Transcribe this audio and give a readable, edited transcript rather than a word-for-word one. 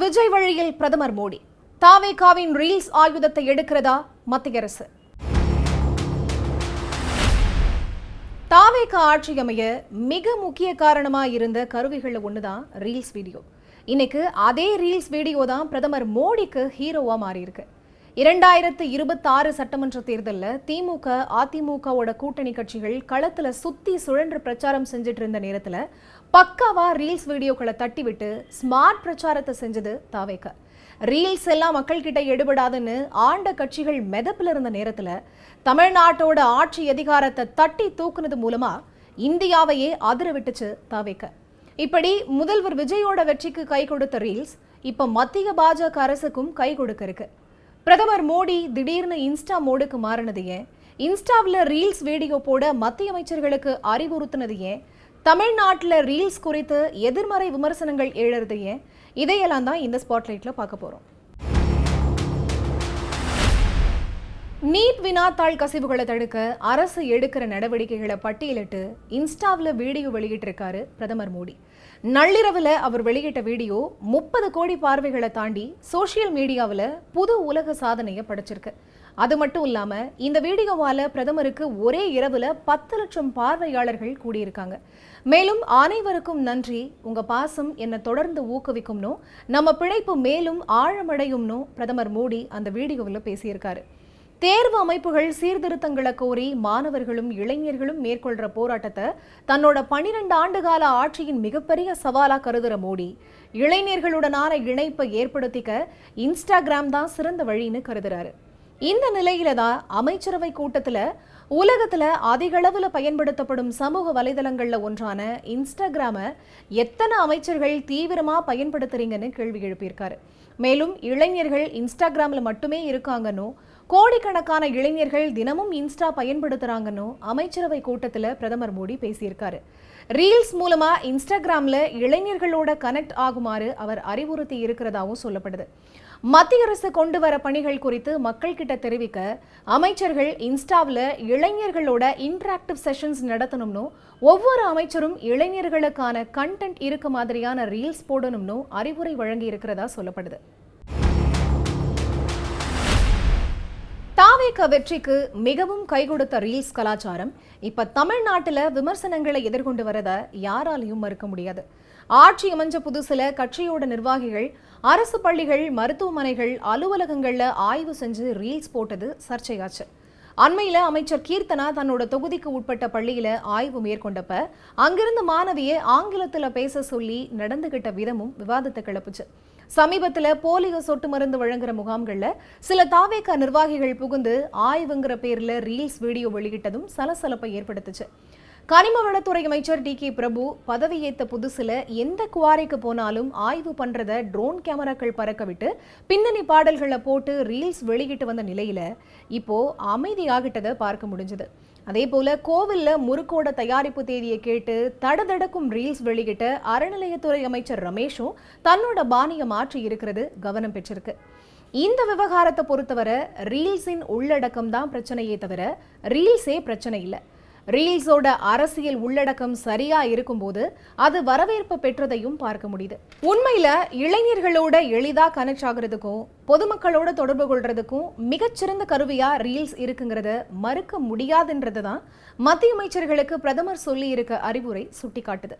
விஜய் வழியில் பிரதமர் மோடி. தாவேகாவின் ரீல்ஸ் ஆயுதத்தை எடுக்கிறதா மத்திய அரசு? தாவேகா ஆட்சி அமைய மிக முக்கிய காரணமா இருந்த கருவிகள்ல ஒண்ணுதான் ரீல்ஸ் வீடியோ. இன்னைக்கு அதே ரீல்ஸ் வீடியோ தான் பிரதமர் மோடிக்கு ஹீரோவா மாறி இருக்கு. 2026 சட்டமன்ற தேர்தலில் திமுக அதிமுகவோட கூட்டணி கட்சிகள் களத்துல சுத்தி சுழன்று பிரச்சாரம் செஞ்சுட்டு இருந்த நேரத்துல பக்காவா ரீல்ஸ் வீடியோக்களை தட்டி விட்டு ஸ்மார்ட் பிரச்சாரத்தை செஞ்சது தாவேகா. ரீல்ஸ் எல்லாம் மக்கள் கிட்ட எடுபடாதுன்னு ஆண்ட கட்சிகள் மெதப்பில் இருந்த நேரத்துல தமிழ்நாட்டோட ஆட்சி அதிகாரத்தை தட்டி தூக்குனது மூலமா இந்தியாவையே அதிர விட்டுச்சு தாவேகா. இப்படி முதல்வர் விஜயோட வெற்றிக்கு கை கொடுத்த ரீல்ஸ் இப்ப மத்திய பாஜக அரசுக்கும் கை கொடுக்க இருக்கு. பிரதமர் மோடி திடீர்னு இன்ஸ்டா மோடுக்கு மாறினது ஏன்? இன்ஸ்டாவில் ரீல்ஸ் வீடியோ போட மத்திய அமைச்சர்களுக்கு அறிவுறுத்தினது ஏன்? தமிழ்நாட்டில் ரீல்ஸ் குறித்து எதிர்மறை விமர்சனங்கள் எழறது ஏன்? இதையெல்லாம் தான் இந்த ஸ்பாட்லைட்ல பார்க்க போறோம். நீட் வினாத்தாள் கசிவுகளை தடுக்க அரசு எடுக்கிற நடவடிக்கைகளை பட்டியலிட்டு இன்ஸ்டாவில் வீடியோ வெளியிட்டிருக்காரு பிரதமர் மோடி. நள்ளிரவில் அவர் வெளியிட்ட வீடியோ 30 கோடி பார்வைகளை தாண்டி சோசியல் மீடியாவில் புது உலக சாதனையை படைச்சிருக்கு. அது மட்டும் இல்லாம இந்த வீடியோவால பிரதமருக்கு ஒரே இரவுல 10 லட்சம் பார்வையாளர்கள் கூடியிருக்காங்க. மேலும் அனைவருக்கும் நன்றி, உங்க பாசம் என்னை தொடர்ந்து ஊக்குவிக்கும்னோ நம்ம பிழைப்பு மேலும் ஆழமடையும்னோ பிரதமர் மோடி அந்த வீடியோவில் பேசியிருக்காரு. தேர்வு அமைப்புகள் சீர்திருத்தங்களை கோரி மாணவர்களும் இளைஞர்களும் மேற்கொள்ற போராட்டத்தை தன்னோட 12 ஆண்டுகால ஆட்சியின் மிகப்பெரிய சவாலா கருதுற மோடி இளைஞர்களுடனான இணைப்பை ஏற்படுத்திக்க இன்ஸ்டாகிராம் தான் சிறந்த வழின்னு கருதுறாரு. இந்த நிலையில தான் அமைச்சரவை கூட்டத்துல உலகத்துல அதிக அளவுல பயன்படுத்தப்படும் சமூக வலைதளங்கள்ல ஒன்றான இன்ஸ்டாகிராமை எத்தனை அமைச்சர்கள் தீவிரமா பயன்படுத்துறீங்கன்னு கேள்வி எழுப்பியிருக்காரு. மேலும் இளைஞர்கள் இன்ஸ்டாகிராம்ல மட்டுமே இருக்காங்கன்னு, கோடிக்கணக்கான இளைஞர்கள் தினமும் இன்ஸ்டா பயன்படுத்துறாங்கன்னு அமைச்சரவை கூட்டத்தில் பிரதமர் மோடி பேசியிருக்காரு. ரீல்ஸ் மூலமா இன்ஸ்டாகிராம்ல இளைஞர்களோட கனெக்ட் ஆகுமாறு அவர் அறிவுறுத்தி இருக்கிறதாவும் சொல்லப்படுது. மத்திய அரசு கொண்டு வர பணிகள் குறித்து மக்கள் கிட்ட தெரிவிக்க அமைச்சர்கள் இன்ஸ்டாவில் இளைஞர்களோட இன்டராக்டிவ் செஷன்ஸ் நடத்தணும்னு, ஒவ்வொரு அமைச்சரும் இளைஞர்களுக்கான கண்டென்ட் இருக்க மாதிரியான ரீல்ஸ் போடணும்னு அறிவுரை வழங்கி இருக்கிறதா சொல்லப்படுது. தாவேகா வெற்றிக்கு மிகவும் கை கொடுத்த ரீல்ஸ் கலாச்சாரம் இப்ப தமிழ்நாட்டில் விமர்சனங்களை எதிர்கொண்டு வரத யாராலையும் மறுக்க முடியாது. ஆட்சி அமைஞ்ச புதுசுல கட்சியோட நிர்வாகிகள் அரசு பள்ளிகள், மருத்துவமனைகள், அலுவலகங்கள்ல ஆய்வு செஞ்சு ரீல்ஸ் போட்டது சர்ச்சையாச்சு. அண்மையில அமைச்சர் கீர்த்தனா தன்னோட தொகுதிக்கு உட்பட்ட பள்ளியில ஆய்வு மேற்கொண்டப்ப அங்கிருந்த மாணவியை ஆங்கிலத்துல பேச சொல்லி நடந்துகிட்ட விதமும் விவாதத்தை கிளப்புச்சு. சமீபத்துல போலியோ சொட்டு மருந்து வழங்குற முகாம்கள்ல சில தாவேகா நிர்வாகிகள் புகுந்து ஆய்வுங்கிற பேர்ல ரீல்ஸ் வீடியோ வெளியிட்டதும் சலசலப்பை ஏற்படுத்துச்சு. கனிம வளத்துறை அமைச்சர் டி.கே. பிரபு பதவியேற்ற புதுசுல எந்த குவாரிக்கு போனாலும் ஆய்வு பண்றத ட்ரோன் கேமராக்கள் பறக்க விட்டு பின்னணி பாடல்களை போட்டு ரீல்ஸ் வெளியிட்டு வந்த நிலையில இப்போ அமைதியாகிட்டதை பார்க்க முடிஞ்சது. அதே போல கோவில்ல முறுக்கோட தயாரிப்பு தேதியை கேட்டு தடதடக்கும் ரீல்ஸ் வெளியிட்ட அறநிலையத்துறை அமைச்சர் ரமேஷும் தன்னோட பாணியை மாற்றி இருக்கிறது கவனம் பெற்றிருக்கு. இந்த விவகாரத்தை பொறுத்தவரை ரீல்ஸின் உள்ளடக்கம் தான் பிரச்சனையே தவிர ரீல்ஸே பிரச்சனை இல்லை. ரீல்ஸோட அரசியல் உள்ளடக்கம் சரியா இருக்கும்போது அது வரவேற்பு பெற்றதையும் பார்க்க முடியுது. உண்மையில இளைஞர்களோட எளிதா கனெக்ட் ஆகுறதுக்கும் பொதுமக்களோட தொடர்பு கொள்றதுக்கும் மிகச்சிறந்த கருவியா ரீல்ஸ் இருக்குங்கிறத மறுக்க முடியாதுன்றது தான் மத்திய அமைச்சர்களுக்கு பிரதமர் சொல்லி இருக்க அறிவுரை சுட்டிக்காட்டுது.